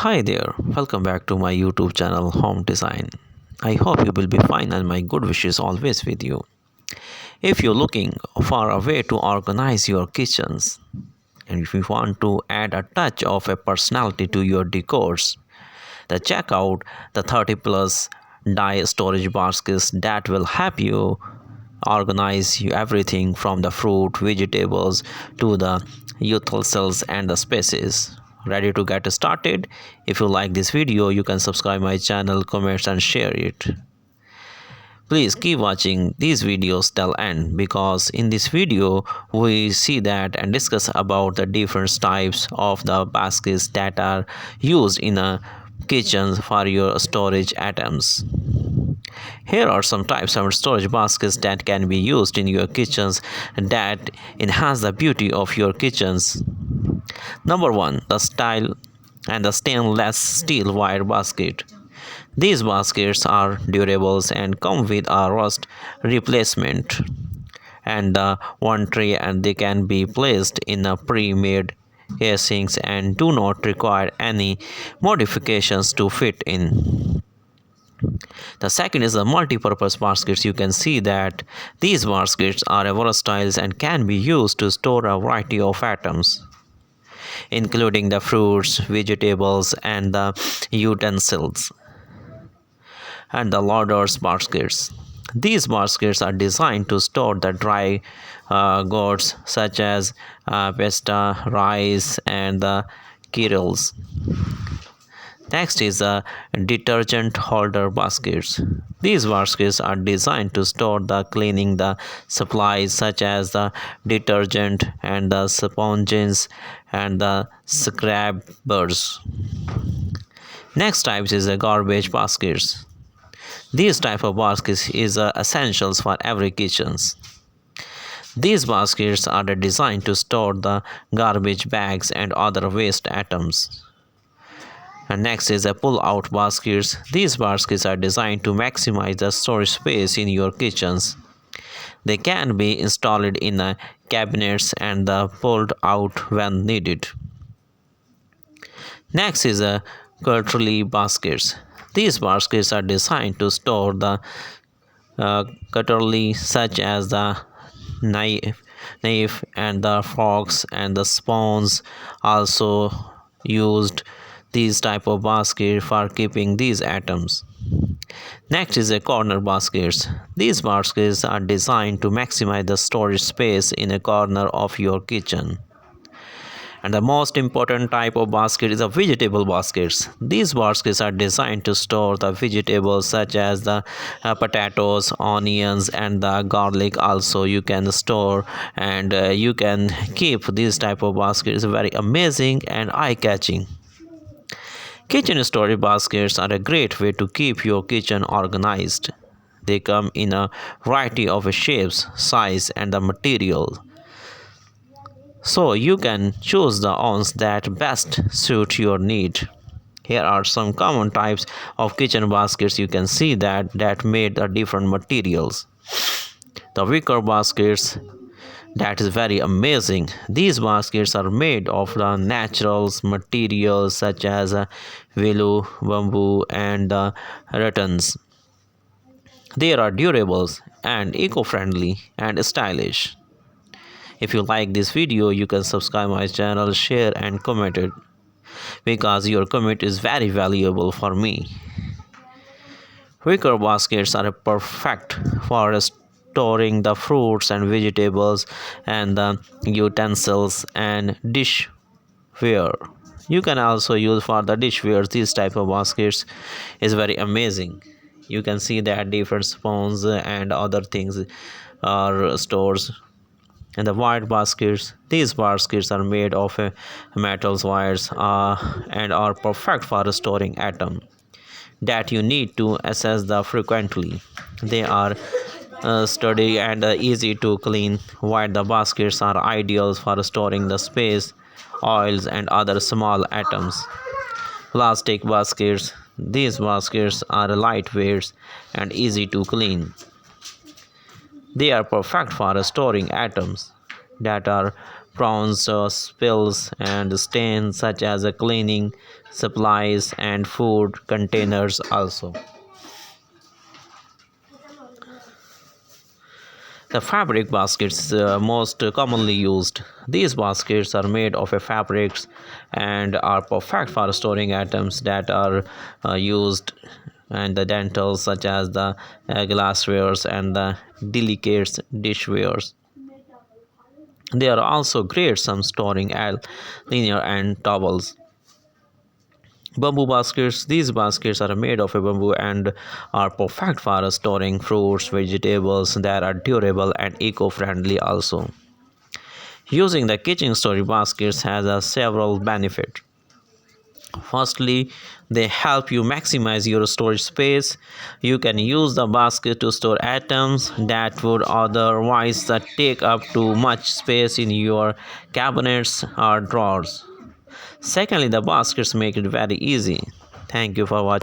Hi there, welcome back to my YouTube channel Home Design. I hope you will be fine and my good wishes always with you. If you're looking for a way to organize your kitchens and if you want to add a touch of a personality to your decors, then check out the 30 plus die storage baskets that will help you organize everything from the fruit, vegetables to the utensils and the spaces. Ready to get started? If you like this video, you can subscribe my channel, comment and share it. Please keep watching these videos till end because in this video we see that and discuss about the different types of the baskets that are used in a kitchen for your storage items. Here are some types of storage baskets that can be used in your kitchens that enhance the beauty of your kitchens. Number 1. The style and the stainless steel wire basket. These baskets are durable and come with a rust replacement and one tray, and they can be placed in a pre-made casings and do not require any modifications to fit in. The second is the multi-purpose baskets. You can see that these baskets are versatile and can be used to store a variety of items, including the fruits, vegetables, and the utensils. And the loaders baskets. These baskets are designed to store the dry goods such as pasta, rice, and the cereals. Next is the detergent holder baskets. These baskets are designed to store the cleaning the supplies such as the detergent and the sponges and the scrubbers. Next type is the garbage baskets. These type of baskets is essentials for every kitchens. These baskets are designed to store the garbage bags and other waste items. And next is the pull-out baskets. These baskets are designed to maximize the storage space in your kitchens. They can be installed in the cabinets and pulled out when needed. Next is the cutlery baskets. These baskets are designed to store the cutlery such as the knife and the forks and the spoons. Also used these type of basket for keeping these items. Next is the corner baskets. These baskets are designed to maximize the storage space in a corner of your kitchen. And the most important type of basket is the vegetable baskets. These baskets are designed to store the vegetables such as the potatoes, onions, and the garlic. Also, you can store and you can keep these type of baskets. Very amazing and eye-catching. Kitchen storage baskets are a great way to keep your kitchen organized. They come in a variety of shapes, size, and the material, so you can choose the ones that best suit your need. Here are some common types of kitchen baskets. You can see that made the different materials. The wicker baskets, that is very amazing. These baskets are made of the natural materials such as willow, bamboo, and rattans. They are durable and eco-friendly and stylish. If you like this video, you can subscribe my channel, share and comment it because your comment is very valuable for me. Wicker baskets are perfect for storing the fruits and vegetables and the utensils and dishware. You can also use for the dishware. These type of baskets is very amazing. You can see that different spoons and other things are stores. And the wire baskets. These baskets are made of metals wires and are perfect for storing items that you need to access the frequently. They are sturdy and easy to clean. While the baskets are ideal for storing the space, oils and other small items. Plastic baskets. These baskets are lightweight and easy to clean. They are perfect for storing items that are prone spills and stains such as cleaning supplies and food containers also. The fabric baskets most commonly used. These baskets are made of a fabrics and are perfect for storing items that are used and the dentals such as the glasswares and the delicate dishwares. They are also great some storing liner and towels. Bamboo baskets. These baskets are made of a bamboo and are perfect for storing fruits, vegetables that are durable and eco-friendly also. Using the kitchen storage baskets has several benefits. Firstly, they help you maximize your storage space. You can use the basket to store items that would otherwise take up too much space in your cabinets or drawers. Secondly, the baskets make it very easy. Thank you for watching.